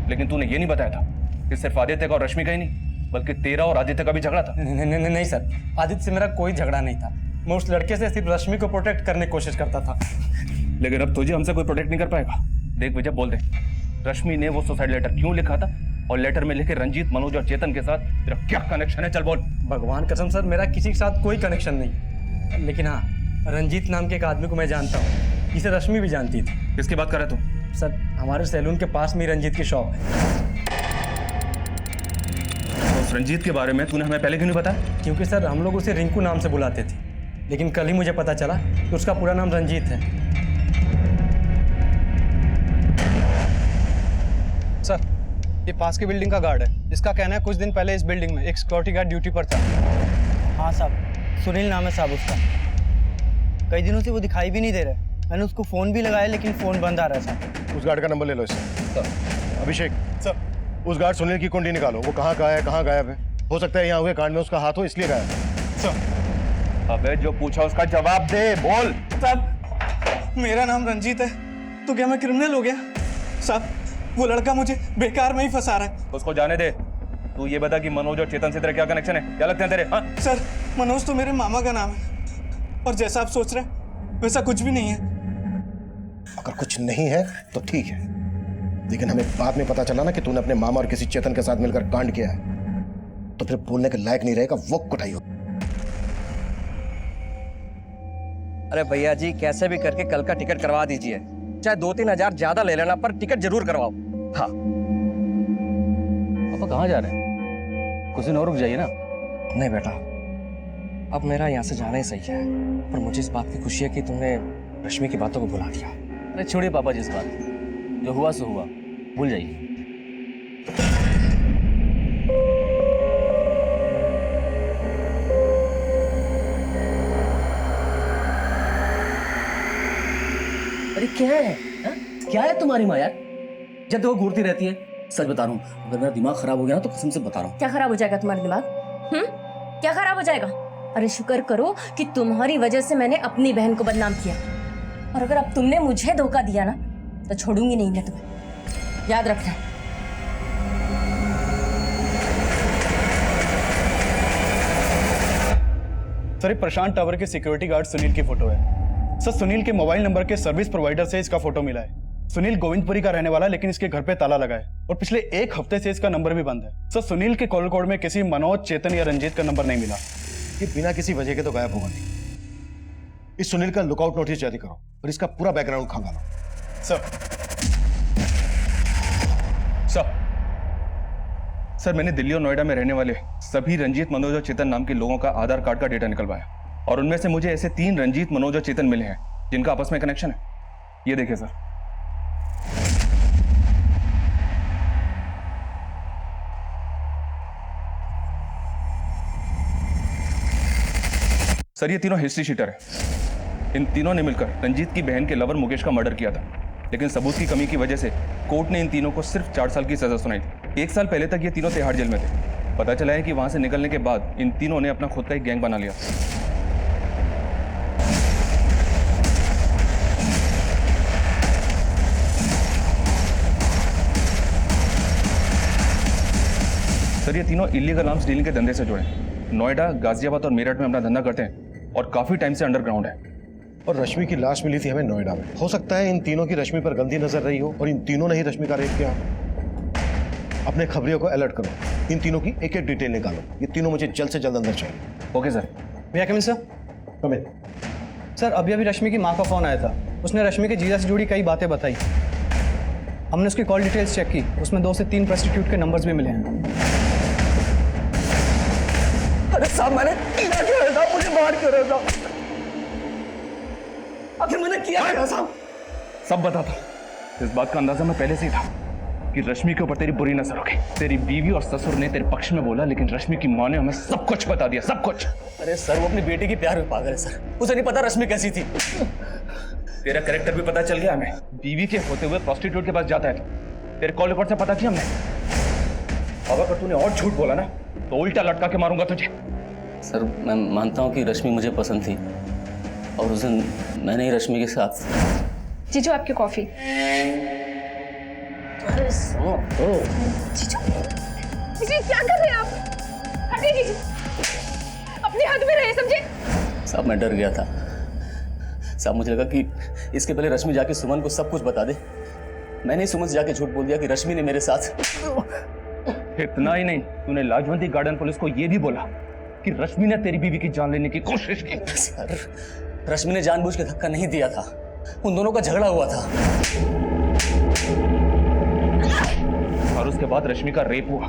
लेकिन तूने ये नहीं बताया था कि सिर्फ आदित्य का और रश्मि का ही नहीं, बल्कि तेरा और आदित्य का भी झगड़ा था। नहीं सर, आदित्य से मेरा कोई झगड़ा नहीं था। मैं उस लड़के से सिर्फ रश्मि को प्रोटेक्ट करने की कोशिश करता था। लेकिन अब तुझे हमसे कोई प्रोटेक्ट नहीं कर पाएगा। देख विजय, बोल दे, रश्मि ने वो सुसाइड लेटर क्यों लिखा था, और लेटर में लिखे रंजीत, मनोज और चेतन के साथ तेरा क्या कनेक्शन है? चल बोल। भगवान कसम सर, मेरा किसी के साथ कोई कनेक्शन नहीं, लेकिन हाँ, रंजीत नाम के एक आदमी को मैं जानता हूँ, जिसे रश्मि भी जानती थी। किसकी बात कर रहे तू? सर, हमारे सैलून के पास में रंजीत की शॉप है। तो उस रंजीत के बारे में तूने हमें पहले क्यों नहीं बताया? क्योंकि सर हम लोग उसे रिंकू नाम से बुलाते थे। लेकिन कल ही मुझे पता चला कि उसका पूरा नाम रंजीत है। सर, ये पास की बिल्डिंग का गार्ड है। इसका कहना है कुछ दिन पहले इस बिल्डिंग में एक सिक्योरिटी गार्ड ड्यूटी पर था। हाँ साहब, सुनील नाम है साहब उसका। कई दिनों से वो दिखाई भी नहीं दे रहा है। मैंने उसको फ़ोन भी लगाया लेकिन फ़ोन बंद आ रहा है साहब। उस गार्ड का नंबर ले लो इससे। अभिषेक सर, उस गार्ड सुनील की कुंडली निकालो। वो कहाँ का है, कहाँ गायब है। हो सकता है यहाँ हुए कांड में उसका हाथ हो, इसलिए गायब है। सर, अबे जो पूछा उसका जवाब दे, बोल। साहब, मेरा नाम रंजीत है तो क्या मैं क्रिमिनल हो गया? साहब, वो लड़का मुझे बेकार में ही फंसा रहा है। उसको जाने दे। तू ये बता कि मनोज और चेतन से तेरा क्या कनेक्शन है? क्या लगते हैं तेरे? हाँ सर, मनोज तो मेरे मामा का नाम है और जैसा आप सोच रहे हैं वैसा कुछ भी नहीं है। अगर कुछ नहीं है तो ठीक है, लेकिन हमें बाद में पता चला ना कि तूने अपने मामा और किसी चेतन के साथ मिलकर कांड किया है, तो फिर बोलने के लायक नहीं रहेगा, वो कुटाई हो। अरे भैया जी, कैसे भी करके कल का टिकट करवा दीजिए, चाहे 2-3 हजार ज्यादा ले लेना, पर टिकट जरूर करवाओ। हाँ। पापा कहाँ जा रहे हैं? कुछ दिन और रुक जाइए ना। नहीं बेटा, अब मेरा यहाँ से जाना ही सही है, पर मुझे इस बात की खुशी है कि तुमने रश्मि की बातों को भुला दिया। अरे छोड़िए पापा जी इस बात, जो हुआ सो हुआ, भूल जाइए। अरे क्या है हा? क्या है तुम्हारी माँ यार? जब देखो घूरती रहती है। सच बता रहा हूँ, अगर मेरा दिमाग खराब हो गया ना तो कसम से बता रहा हूँ। क्या खराब हो जाएगा तुम्हारा दिमाग? क्या खराब हो जाएगा? अरे शुक्र करो कि तुम्हारी वजह से मैंने अपनी बहन को बदनाम किया, और अगर अब तुमने मुझे धोखा दिया ना तो छोड़ूंगी नहीं मैं तुम्हें, याद रखना। सर, ये प्रशांत टावर के सिक्योरिटी गार्ड सुनील की फोटो है। सर, सुनील के मोबाइल नंबर के सर्विस प्रोवाइडर से इसका फोटो मिला है। सुनील गोविंदपुरी का रहने वाला, लेकिन इसके घर पे ताला लगा है और पिछले 1 हफ्ते से इसका नंबर भी बंद है। सर, सुनील के कॉल कोड में किसी मनोज, चेतन या रंजीत का नंबर नहीं मिला। ये बिना किसी वजह के तो गायब होगा नहीं। इस सुनील का लुकआउट नोटिस जारी करो और इसका पूरा बैकग्राउंड खंगालो। सर, मैंने दिल्ली और नोएडा में रहने वाले सभी रंजीत, मनोज और चेतन नाम के लोगों का आधार कार्ड का डेटा निकलवाया और उनमें से मुझे ऐसे 3 रंजीत, मनोज और चेतन मिले हैं जिनका आपस में कनेक्शन है। ये देखिए सर। सर, ये तीनों हिस्ट्री शीटर है। इन तीनों ने मिलकर रंजीत की बहन के लवर मुकेश का मर्डर किया था, लेकिन सबूत की कमी की वजह से कोर्ट ने इन तीनों को सिर्फ 4 साल की सजा सुनाई थी। 1 साल पहले तक ये तीनों तिहाड़ जेल में थे। पता चला है कि वहां से निकलने के बाद इन तीनों ने अपना खुद का एक गैंग बना लिया। सर, ये तीनों इलीगल आर्म्स डीलिंग के धंधे से जुड़े हैं। नोएडा, गाजियाबाद और मेरठ में अपना धंधा करते हैं और काफी टाइम से अंडरग्राउंड है। और रश्मि की लाश मिली थी हमें नोएडा में। हो सकता है इन तीनों की रश्मि पर गंदी नजर रही हो और इन तीनों ने ही रश्मि का रेप किया हो। अपने खबरियों को अलर्ट करो, इन तीनों की एक एक डिटेल निकालो। ये तीनों मुझे जल्द से जल्द अंदर चाहिए। Okay sir. भैया कमिल सर। कमिल सर, अभी रश्मि की माँ का फोन आया था। उसने रश्मि के जीजा से जुड़ी कई बातें बताई। हमने उसकी कॉल डिटेल्स चेक की, उसमें 2 से 3 प्रोस्टिट्यूट के नंबर्स भी मिले हैं। अरे साहब, मैंने किया क्या था? मुझे मार क्यों रहा था? आखिर मैंने किया क्या साहब? सब बता था। इस बात का अंदाजा मैं पहले से ही था कि रश्मि के ऊपर तेरी बुरी नजर होगी। तेरी बीवी और ससुर ने तेरे पक्ष में बोला, लेकिन रश्मि की माँ ने हमें सब कुछ बता दिया, सब कुछ। अरे सर, वो अपनी बेटी की प्यार में पागल है सर। उसे नहीं पता रश्मि कैसी थी। तेरा कैरेक्टर भी पता चल गया हमें। बीवी के होते हुए प्रोस्टिट्यूट के पास जाता है। तेरे कॉल रिकॉर्ड से पता किया हमने। अब अगर तूने और झूठ बोला ना तो उल्टा लटका के मारूंगा तुझे। सर, मैं मानता हूँ कि रश्मि मुझे पसंद थी और उस दिन मैंने ही रश्मि के साथ। जीजू, आपकी कॉफी। जीजू, क्या कर रहे हैं आप? हटिए जीजू, अपनी हद में रहे, समझे? साहब, मैं डर गया था साहब। मुझे लगा कि इसके पहले रश्मि जाके सुमन को सब कुछ बता दे। मैंने सुमन से जाके झूठ बोल दिया कि रश्मि ने मेरे साथ। इतना ही नहीं, तूने लाजवंती गार्डन पुलिस को यह भी बोला कि रश्मि ने तेरी बीवी की जान लेने की कोशिश की। सर, रश्मि ने जानबूझ के धक्का नहीं दिया था, उन दोनों का झगड़ा हुआ था। और उसके बाद रश्मि का रेप हुआ।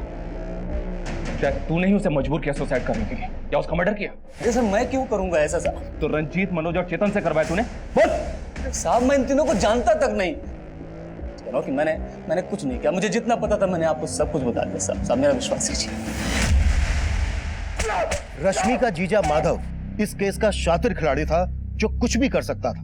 शायद तूने ही उसे मजबूर किया सुसाइड करने के लिए, या उसका मर्डर किया? अरे सर मैं क्यों करूंगा ऐसा साहब? तो रंजीत, मनोज और चेतन से करवाया तूने? बोल। साहब मैं इन तीनों को जानता तक नहीं। कह रहा हूं कि मैंने कुछ नहीं किया, मुझे जितना पता था मैंने आपको सब कुछ बता दिया साहब। साहब मेरा विश्वास कीजिए। रश्मि का जीजा माधव इस केस का शातिर खिलाड़ी था जो कुछ भी कर सकता था,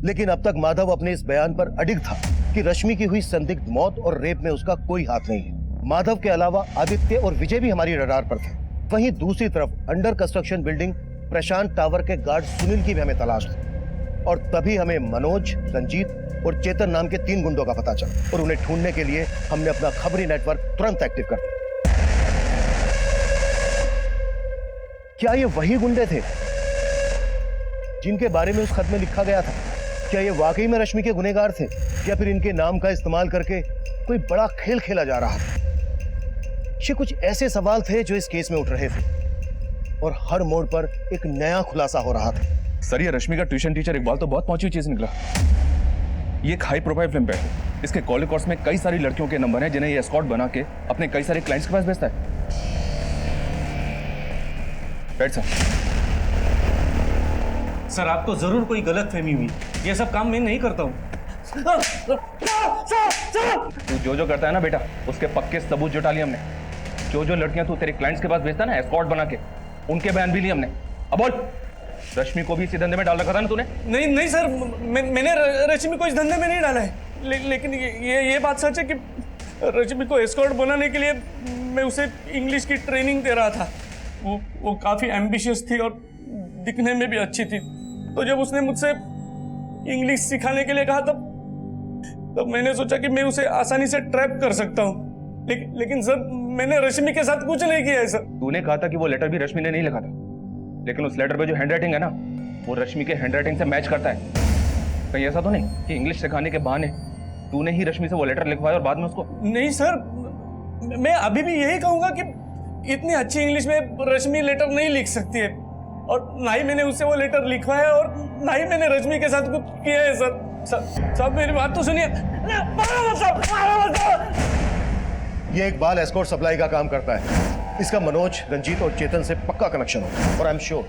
लेकिन अब तक माधव अपने इस बयान पर अडिग था कि रश्मि की हुई संदिग्ध मौत और रेप में उसका कोई हाथ नहीं है। माधव के अलावा आदित्य और विजय भी हमारी रडार पर थे। वहीं दूसरी तरफ अंडर कंस्ट्रक्शन बिल्डिंग प्रशांत टावर के गार्ड सुनील की भी हमें तलाश थी, और तभी हमें मनोज, रंजीत और चेतन नाम के 3 गुंडों का पता चला, और उन्हें ढूंढने के लिए हमने अपना खबरी नेटवर्क तुरंत एक्टिव कर दिया। क्या ये वही गुंडे थे जिनके बारे में उस खत में लिखा गया था? क्या ये वाकई में रश्मि के गुनहगार थे, या फिर इनके नाम का इस्तेमाल करके कोई बड़ा खेल खेला जा रहा था? ये कुछ ऐसे सवाल थे जो इस केस में उठ रहे थे, और हर मोड़ पर एक नया खुलासा हो रहा था। सर, ये रश्मि का ट्यूशन टीचर इकबाल तो बहुत पहुंची चीज निकला। ये एक हाई प्रोफाइल फिल्म पे है। इसके कॉलिंग कोर्स में कई सारी लड़कियों के नंबर हैं जिन्हें ये एस्कॉर्ट बना के अपने कई सारे क्लाइंट्स के पास भेजता है। बैठ सर आपको जरूर कोई गलत फहमी हुई, ये सब काम मैं नहीं करता हूँ। तू जो करता है ना बेटा, उसके पक्के सबूत जुटा लिए हमने। जो लड़कियां तू तेरे क्लाइंट्स के पास भेजता है ना एस्कॉर्ट बना के, उनके बयान भी लिए हमने। अब बोल, रश्मि को भी इसी धंधे में डाल रखा था ना तूने? नहीं सर, मैंने रश्मि को इस धंधे में नहीं डाला है, लेकिन ये बात सच है कि रश्मि को एस्कॉर्ट बनाने के लिए मैं उसे इंग्लिश की ट्रेनिंग दे रहा था। वो काफ़ी एम्बिशियस थी और दिखने में भी अच्छी थी, तो जब उसने मुझसे इंग्लिश सिखाने के लिए कहा तब मैंने सोचा कि मैं उसे आसानी से ट्रैप कर सकता हूँ। लेकिन सर मैंने रश्मि के साथ कुछ नहीं किया है सर। तूने कहा था कि वो लेटर भी रश्मि ने नहीं लिखा था, लेकिन उस लेटर पे जो हैंडराइटिंग है ना, वो रश्मि के हैंडराइटिंग से मैच करता है। कहीं ऐसा तो नहीं कि इंग्लिश सिखाने के बहाने तूने ही रश्मि से वो लेटर लिखवाया और बाद में उसको? नहीं सर, मैं अभी भी यही कहूंगा कि इतनी अच्छी इंग्लिश में रश्मि लेटर नहीं लिख सकती है, और ना ही मैंने उससे वो लेटर लिखवाया और ना ही मैंने रश्मि के साथ कुछ किया है सर। साहब मेरी बात तो सुनिए। ये इकबाल एस्कॉर्ट सप्लाई का काम करता है। इसका मनोज, रंजीत और चेतन से पक्का कनेक्शन हो, और आई एम श्योर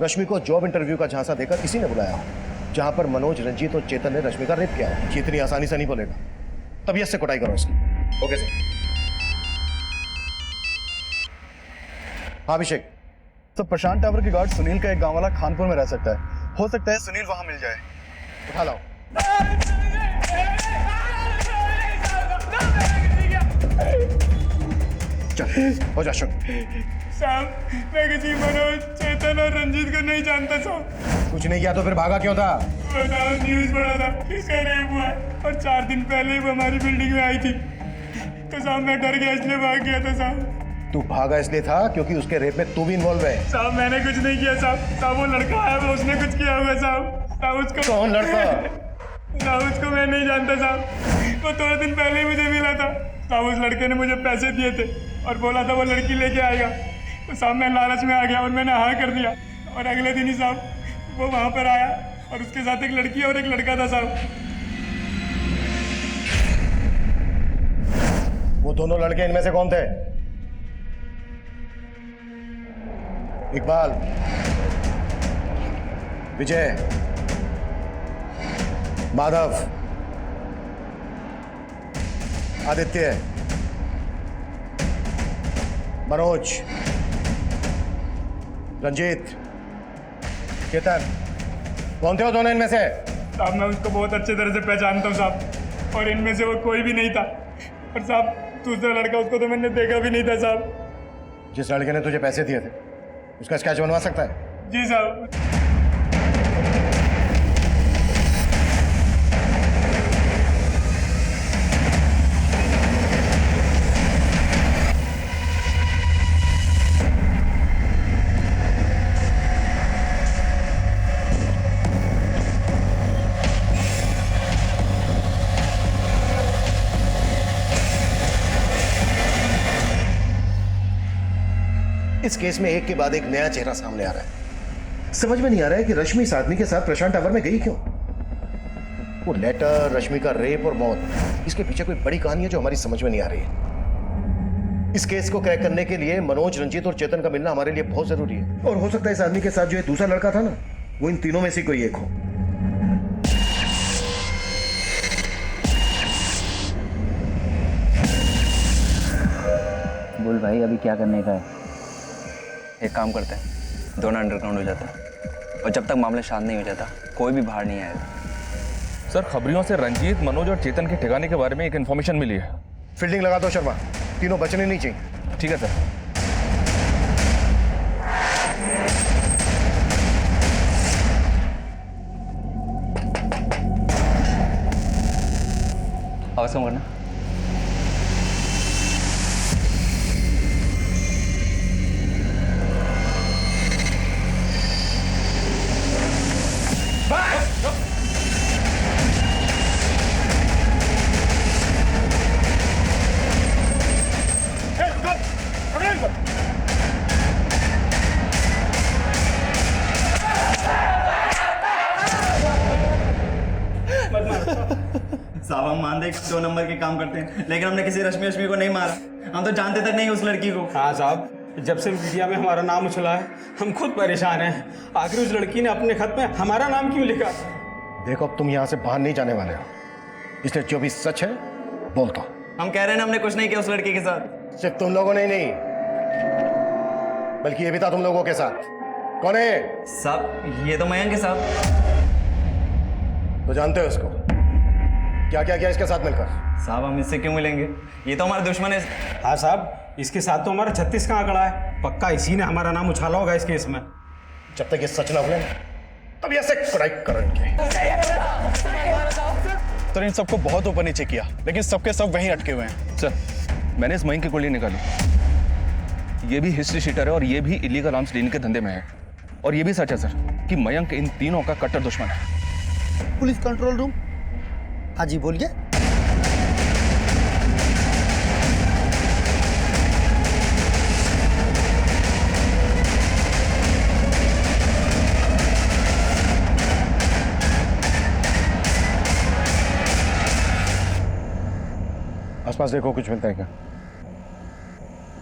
रश्मि को जॉब इंटरव्यू का झांसा देकर इसी ने बुलाया हो, जहां पर मनोज, रंजीत और चेतन ने रश्मि का रेप किया हो। इतनी आसानी से नहीं बोलेगा, तबीयत से कुटाई करो इसकी। Okay sir. हाँ अभिषेक। तो प्रशांत टावर के गार्ड सुनील का एक गांव वाला खानपुर में रह सकता है, हो सकता है सुनील वहां मिल जाए। उठा लाओ। चल हो जा शुरू। साहब मैं किसी मनोज, चेतन और रंजीत को नहीं जानता साहब। कुछ नहीं किया तो फिर भागा क्यों था? न्यूज पढ़ा था इसका रेप हुआ है, और 4 दिन पहले ही वो हमारी बिल्डिंग में आई थी, तो साहब मैं डर गया इसलिए भाग गया था साहब। तू भागा इसलिए था क्योंकि उसके रेप में तू भी इन्वॉल्व है? साहब मैंने कुछ नहीं किया साहब। वो लड़का आया, वो उसने कुछ किया होगा साहब। उसको कौन लड़का? साहब उसको मैं नहीं जानता साहब। वो थोड़े दिन पहले ही मुझे मिला था साहब। उस लड़के ने मुझे पैसे दिए थे और बोला था वो लड़की लेके आएगा, तो साहब मैं लालच में आ गया और मैंने हाँ कर दिया, और अगले दिन ही साहब वो वहाँ पर आया और उसके साथ एक लड़की और एक लड़का था साहब। वो दोनों लड़के इनमें से कौन थे? इकबाल, विजय, माधव, आदित्य, मनोज, रंजीत, चेतन, कौन थे वो दोनों इनमें से? साहब मैं उसको बहुत अच्छे तरह से पहचानता हूँ साहब, और इनमें से वो कोई भी नहीं था। और साहब दूसरा लड़का, उसको तो मैंने देखा भी नहीं था साहब। जिस लड़के ने तुझे पैसे दिए थे उसका स्केच बनवा सकता है? जी साहब। इस केस में एक के बाद एक नया चेहरा सामने आ रहा है। समझ में नहीं आ रहा है कि रश्मि इस आदमी के साथ प्रशांत टावर में गई क्यों। वो लेटर, रश्मि का रेप और मौत, इसके पीछे कोई बड़ी कहानी है जो हमारी समझ में नहीं आ रही है। इस केस को क्रैक करने के लिए मनोज, रंजीत और चेतन का मिलना हमारे लिए बहुत जरूरी है। और हो सकता है इस आदमी के साथ जो ये दूसरा लड़का था ना, वो इन तीनों में से कोई एक हो। बोल भाई, अभी क्या करने का है? एक काम करते हैं, दोनों अंडरग्राउंड हो जाता है और जब तक मामला शांत नहीं हो जाता कोई भी बाहर नहीं आएगा। सर, खबरियों से रंजीत, मनोज और चेतन के ठिकाने के बारे में एक इन्फॉर्मेशन मिली है। फील्डिंग लगा दो शर्मा, तीनों बचने नहीं चाहिए। ठीक है सर। आवाज कम करना। साहब हम मान दे 2 नंबर के काम करते हैं, लेकिन हमने किसी रश्मि को नहीं मारा। हम तो जानते तक नहीं उस लड़की को। हाँ साहब, जब से मीडिया में हमारा नाम उछला है हम खुद परेशान हैं। आखिर उस लड़की ने अपने खत में हमारा नाम क्यों लिखा? देखो, अब तुम यहाँ से बाहर नहीं जाने वाले हो, इसलिए जो भी सच है बोलता। हम कह रहे हैं ना, हमने कुछ नहीं किया उस लड़की के साथ। सिर्फ तुम लोगों ने नहीं, बल्कि ये भी था तुम लोगों के साथ। कौन है? साहब, ये तो मयंक के साथ। तो जानते हो इसको? क्या क्या किया इसके साथ मिलकर? साहब, हम इससे क्यों मिलेंगे? ये तो हमारा दुश्मन है। हाँ साहब, इसके साथ तो हमारा 36 का आंकड़ा है। पक्का इसी ने हमारा नाम उछाला होगा इस केस में। जब तक ये सच ना हुए तब ऐसे कुड़ाई करेंगे। सर, इन सबको बहुत ऊपर नीचे किया, लेकिन सबके सब वहीं अटके हुए हैं। सर, मैंने इस मयंक की कुंडली निकाली। ये भी हिस्ट्री शीटर है और ये भी इलीगल आर्म्स लेने के धंधे में है। और ये भी सच है सर कि मयंक इन तीनों का कट्टर दुश्मन है। Police control room. हाँ जी, बोलिए। आसपास देखो, कुछ मिलता है क्या?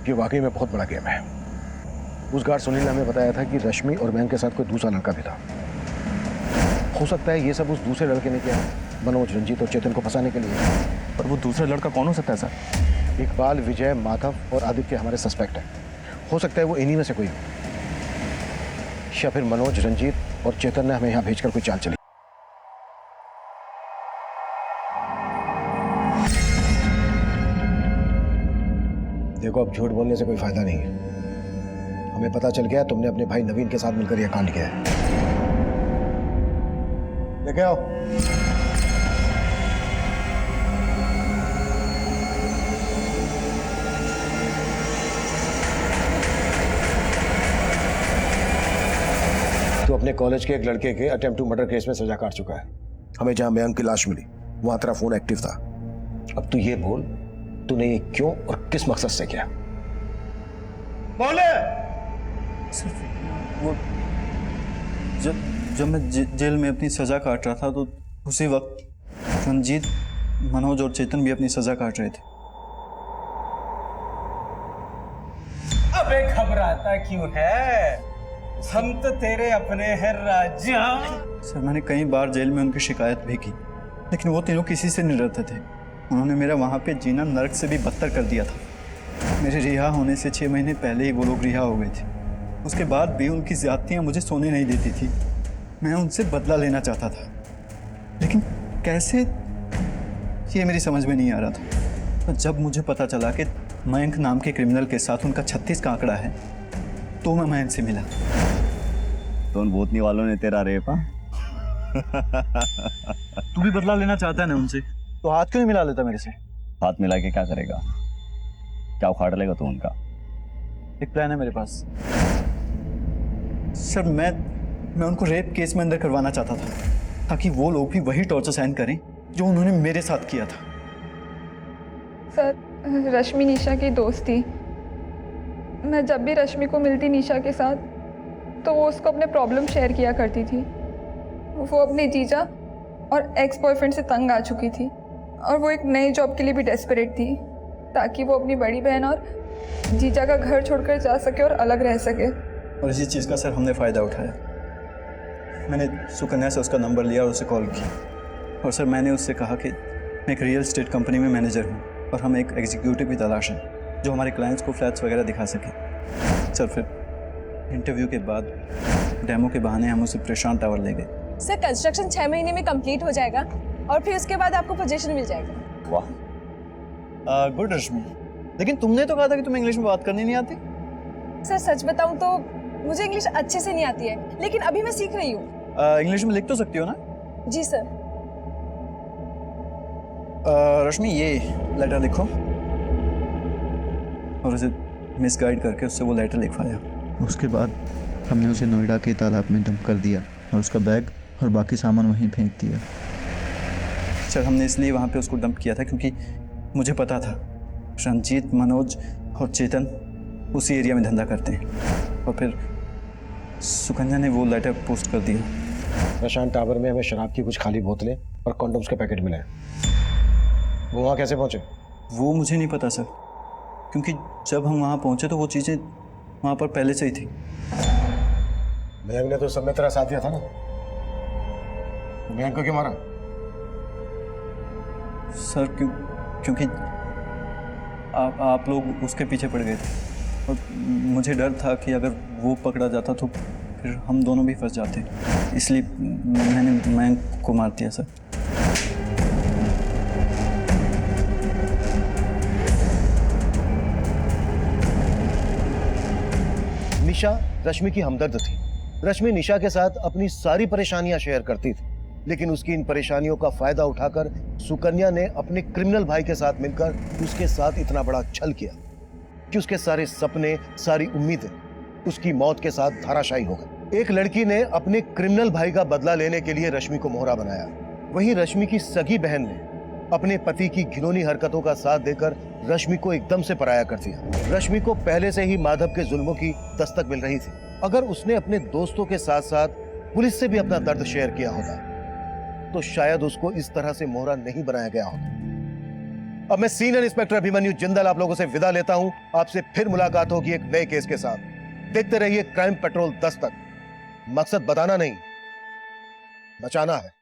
ये वाकई में बहुत बड़ा गेम है। उस गार्ड सुनील ने हमें बताया था कि रश्मि और मयंक के साथ कोई दूसरा लड़का भी था। हो सकता है ये सब उस दूसरे लड़के ने किया, मनोज, रंजीत और चेतन को फंसाने के लिए। पर वो दूसरा लड़का कौन हो सकता है सर? इकबाल, विजय, माधव और आदित्य हमारे सस्पेक्ट हैं। हो सकता है वो इन्हीं में से कोई हो, या फिर मनोज, रंजीत और चेतन ने हमें यहाँ भेजकर कोई चाल चली। देखो, अब झूठ बोलने से कोई फायदा नहीं है। हमें पता चल गया तुमने अपने भाई नवीन के साथ मिलकर यह कांड किया है। लेके आओ। तो अपने कॉलेज के एक लड़के के अटेम्प्ट टू मर्डर केस में सजा काट चुका है। हमें जहां मयंक की लाश मिली वहां तेरा फोन एक्टिव था। अब तू ये बोल, तूने ये क्यों और किस मकसद से किया? बोले। वो जब मैं जेल में अपनी सजा काट रहा था तो उसी वक्त रंजीत, मनोज और चेतन भी अपनी सजा काट रहे थे। अबे घबराता क्यों है? हम तो तेरे अपने हैं राजा। सर, मैंने कई बार जेल में उनकी शिकायत भी की, लेकिन वो तीनों किसी से नहीं डरते थे। उन्होंने मेरा वहाँ पे जीना नरक से भी बदतर कर दिया था। मेरे रिहा होने से 6 महीने पहले ही वो लोग रिहा हो गए थे। उसके बाद भी उनकी ज़्यादतियाँ मुझे सोने नहीं देती थी। मैं उनसे बदला लेना चाहता था, लेकिन कैसे, ये मेरी समझ में नहीं आ रहा था। तो जब मुझे पता चला कि मयंक नाम के क्रिमिनल के साथ उनका 36 का आंकड़ा है, तो मैं मयंक से मिला। तो उन भूतनी वालों ने तेरा रेपा? तू भी बदला लेना चाहता है ना उनसे, तो हाथ क्यों नहीं मिला लेता मेरे से? हाथ मिला के क्या करेगा? क्या उखाड़ लेगा तू उनका? एक प्लान है मेरे पास। सर, मैं उनको रेप केस में अंदर करवाना चाहता था, ताकि वो लोग भी वही टॉर्चर सहन करें जो उन्होंने मेरे साथ किया था। सर, रश्मि निशा की दोस्त थी। मैं जब भी रश्मि को मिलती निशा के साथ, तो वो उसको अपने प्रॉब्लम शेयर किया करती थी। वो अपने जीजा और एक्स बॉयफ्रेंड से तंग आ चुकी थी और वो एक नई जॉब के लिए भी डेस्परेट थी, ताकि वो अपनी बड़ी बहन और जीजा का घर छोड़कर जा सके और अलग रह सके। और इसी चीज़ का सर हमने फ़ायदा उठाया। मैंने सुकन्या से उसका नंबर लिया और उसे कॉल की, और सर मैंने उससे कहा कि मैं एक रियल एस्टेट कंपनी में मैनेजर हूँ और हम एक एग्जीक्यूटिव की तलाश है जो हमारे क्लाइंट्स को फ्लैट्स वगैरह दिखा सके। सर फिर इंटरव्यू के बाद डेमो के बहाने हम उसे प्रशांत टावर ले गए। सर कंस्ट्रक्शन 6 महीने में कंप्लीट हो जाएगा और फिर उसके बाद आपको पोजीशन मिल जाएगा। वाह, गुड रश्मि। लेकिन तुमने तो कहा था कि तुम्हें इंग्लिश में बात करनी नहीं आती। सर सच बताऊं तो मुझे इंग्लिश अच्छे से नहीं आती है, लेकिन अभी मैं सीख रही हूँ। इंग्लिश में लिख तो सकती हो ना? जी सर। रश्मि ये लेटर लिखो, और उसे मिसगाइड करके उससे वो लेटर लिखवाया। उसके बाद हमने उसे नोएडा के तालाब में डंप कर दिया और उसका बैग और बाकी सामान वहीं फेंक दिया। सर हमने इसलिए वहाँ पे उसको डंप किया था क्योंकि मुझे पता था रंजीत, मनोज और चेतन उसी एरिया में धंधा करते हैं, और फिर सुकन्या ने वो लेटर पोस्ट कर दिया। प्रशांत टावर में हमें शराब की कुछ खाली बोतलें और कॉन्डोम्स के पैकेट मिले। वो वहाँ कैसे पहुँचे? वो मुझे नहीं पता सर, क्योंकि जब हम वहाँ पहुँचे तो वो चीज़ें वहाँ पर पहले से ही थी। मयंक ने तो सब में तेरा साथ दिया था ना, मयंक को क्यों मारा? सर क्योंकि आप लोग उसके पीछे पड़ गए थे, और मुझे डर था कि अगर वो पकड़ा जाता तो फिर हम दोनों भी फंस जाते, इसलिए मैंने मयंक को मार दिया सर। निशा रश्मि की हमदर्द थी। रश्मि निशा के साथ अपनी सारी परेशानियां शेयर करती थी, लेकिन उसकी इन परेशानियों का फायदा उठाकर सुकन्या ने अपने क्रिमिनल भाई के साथ मिलकर उसके साथ इतना बड़ा छल किया कि उसके सारे सपने, सारी उम्मीदें उसकी मौत के साथ धराशायी हो गई। एक लड़की ने अपने क्रिमिनल भाई का बदला लेने के लिए रश्मि को मोहरा बनाया। वहीं रश्मि की सगी बहन ने अपने पति की घिनौनी हरकतों का साथ देकर रश्मि को एकदम से पराया कर दिया। रश्मि को पहले से ही माधव के जुल्मों की दस्तक मिल रही थी। अगर उसने अपने दोस्तों के साथ साथ पुलिस से भी अपना दर्द शेयर किया होता तो शायद उसको इस तरह से मोहरा नहीं बनाया गया होता। अब मैं सीनियर इंस्पेक्टर अभिमन्यु जिंदल आप लोगों से विदा लेता हूं। आपसे फिर मुलाकात होगी एक नए केस के साथ। देखते रहिए क्राइम पेट्रोल दस्तक। मकसद बताना नहीं, बचाना है।